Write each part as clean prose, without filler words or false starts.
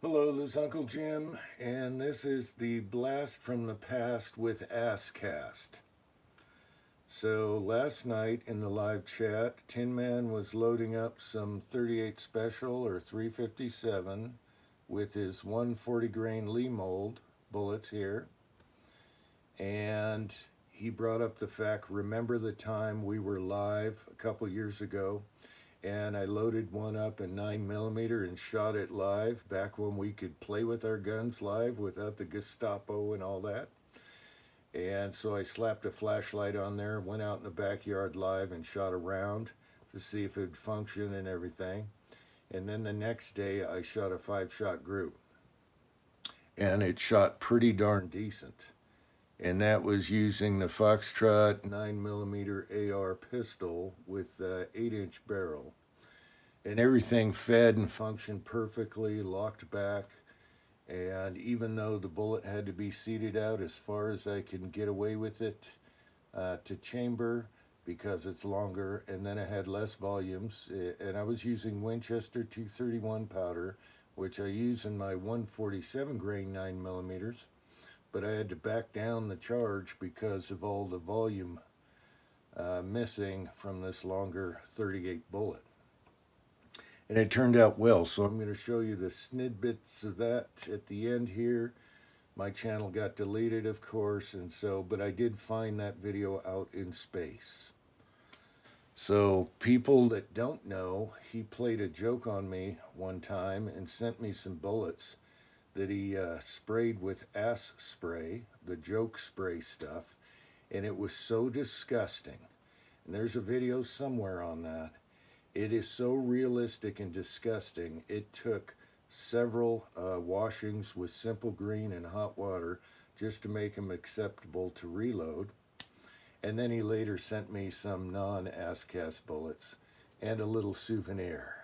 Hello, this is Uncle Jim, and this is the Blast from the Past with Asscast. So last night in the live chat, TinMan was loading up some 38 Special or 357 with his 140 grain Lee mold bullets here. And he brought up the fact, remember the time we were live a couple years ago and I loaded one up in 9mm and shot it live back when we could play with our guns live without the Gestapo and all that. And so I slapped a flashlight on there, went out in the backyard live and shot a round to see if it would function and everything. And then the next day I shot a 5-shot group. And it shot pretty darn decent. And that was using the Foxtrot 9mm AR pistol with an 8-inch barrel. And everything fed and functioned perfectly, locked back. And even though the bullet had to be seated out as far as I can get away with it to chamber because it's longer, and then it had less volumes. And I was using Winchester 231 powder, which I use in my 147 grain 9mm. But I had to back down the charge because of all the volume missing from this longer 38 bullet. And it turned out well, so I'm going to show you the snidbits of that at the end here. My channel got deleted, of course, and so, but I did find that video out in space. So people that don't know, he played a joke on me one time and sent me some bullets that he sprayed with ass spray, the joke spray stuff, and it was so disgusting. And there's a video somewhere on that. It is so realistic and disgusting. It took several washings with simple green and hot water just to make them acceptable to reload. And then he later sent me some non-Asscast bullets and a little souvenir.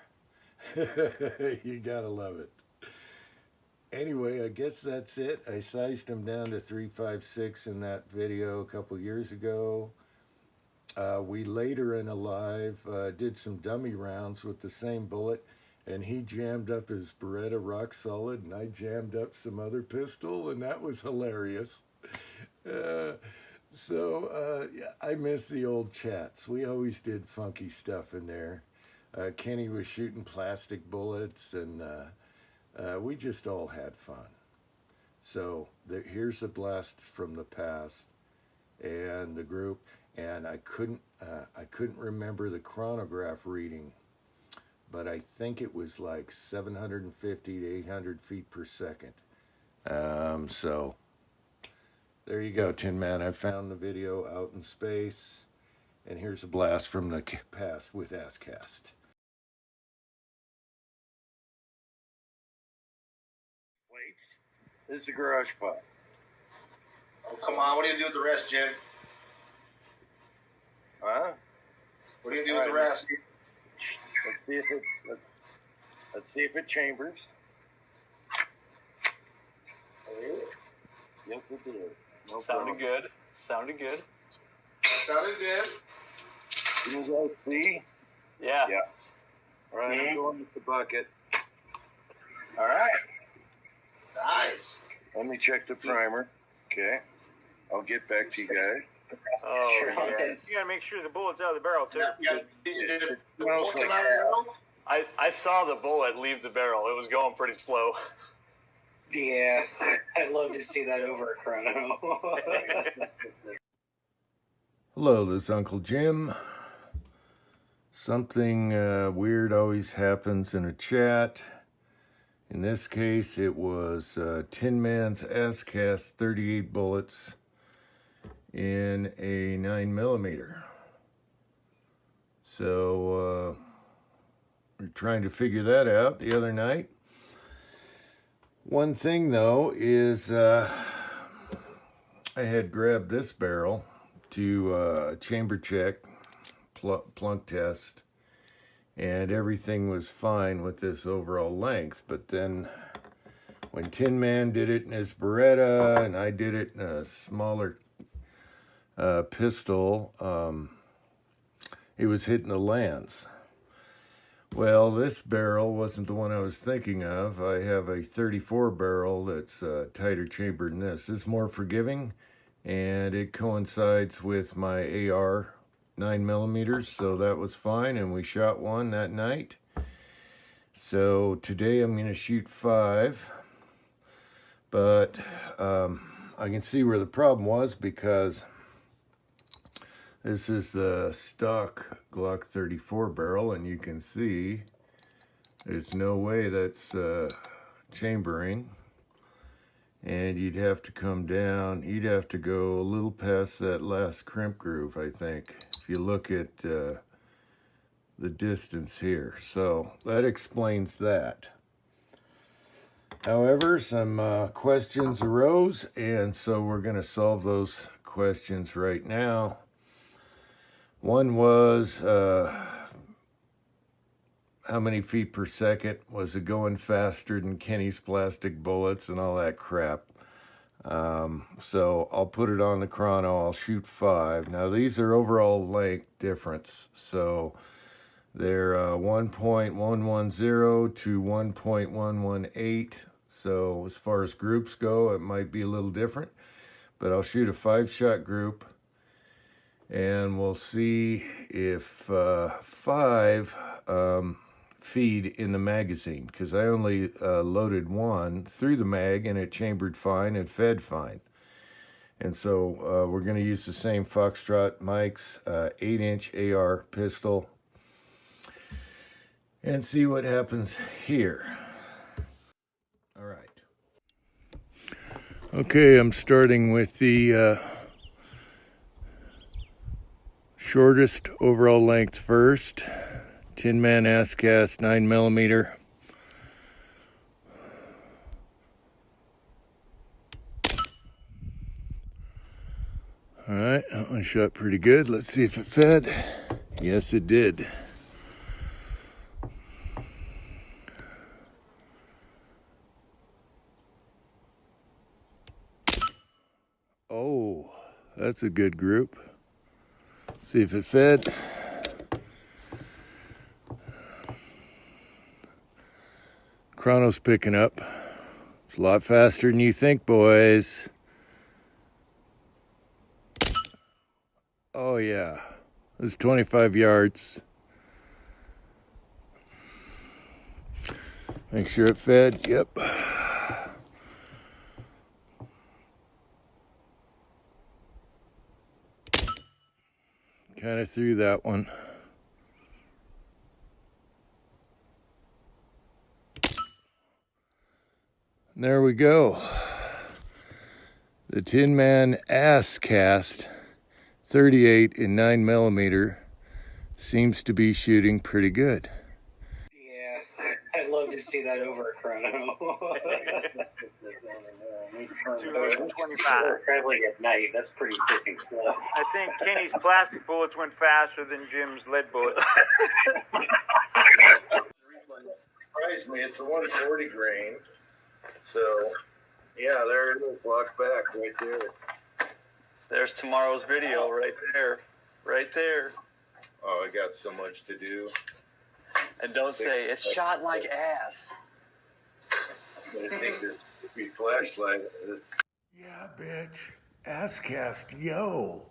You gotta love it. Anyway, I guess that's it. I sized him down to 356 in that video a couple years ago. We later in a live did some dummy rounds with the same bullet, and he jammed up his Beretta Rock Solid, and I jammed up some other pistol, and that was hilarious. I miss the old chats. We always did funky stuff in there. Kenny was shooting plastic bullets, and we just all had fun. So here's a blast from the past and the group. And I couldn't remember the chronograph reading, but I think it was like 750 to 800 feet per second. So there you go, Tin Man. I found the video out in space, and here's a blast from the past with Asscast. This is the garage pot. Oh, come on. What are you going to do with the rest, Jim? Huh? What are you going to do with the rest? Let's see if it chambers. Yes, it did. No Sounded good. Sounded good. Sounded good. Can you guys see? Yeah. Yeah. All right, I'm going with the bucket. All right. Nice. Let me check the primer. Okay. I'll get back to you guys. Oh, yeah. You gotta make sure the bullet's out of the barrel too. I saw the bullet leave the barrel. It was going pretty slow. Yeah, I'd love to see that over a chrono. Hello, this is Uncle Jim. Something weird always happens in a chat. In this case, it was TinMans Asscast 38 bullets in a 9mm. So we're trying to figure that out the other night. One thing though is I had grabbed this barrel to chamber check, plunk test, and everything was fine with this overall length. But then when Tin Man did it in his Beretta and I did it in a smaller pistol, it was hitting the lands. Well, this barrel wasn't the one I was thinking of. I have a 34 barrel that's tighter chambered than this. This is more forgiving, and it coincides with my AR 9mm, so that was fine, and we shot one that night. So today I'm going to shoot 5, but I can see where the problem was, because this is the stock Glock 34 barrel, and you can see there's no way that's chambering. And you'd have to come down, you'd have to go a little past that last crimp groove, I think, if you look at the distance here. So that explains that. However, some questions arose, and so we're going to solve those questions right now. One was, how many feet per second? Was it going faster than Kenny's plastic bullets and all that crap? So I'll put it on the chrono. I'll shoot 5. Now these are overall length difference. So they're 1.110 to 1.118. So as far as groups go, it might be a little different. But I'll shoot a 5-shot group, and we'll see if 5 feed in the magazine, because I only loaded 1 through the mag, and it chambered fine and fed fine. And so we're going to use the same Foxtrot mics, 8-inch AR pistol, and see what happens here. All right. Okay, I'm starting with the shortest overall length first. TinMans ass-cast 9mm. Alright, that one shot pretty good. Let's see if it fed. Yes, it did. Oh, that's a good group. Let's see if it fed. Chrono's picking up. It's a lot faster than you think, boys. Oh yeah, this is 25 yards. Make sure it fed. Yep. Kind of threw that one. And there we go. The TinMans ass cast 38 in 9mm seems to be shooting pretty good. Yeah, I'd love to see that over a chrono. 225. Traveling at night, that's pretty freaking slow. I think Kenny's plastic bullets went faster than Jim's lead bullets. Surprised me. It's a 140 grain. So, yeah, there it is, locked back right there. There's tomorrow's video right there. Right there. Oh, I got so much to do. And don't say, it's shot like ass. I think this would be flashlight. Yeah, bitch. Ass cast, yo.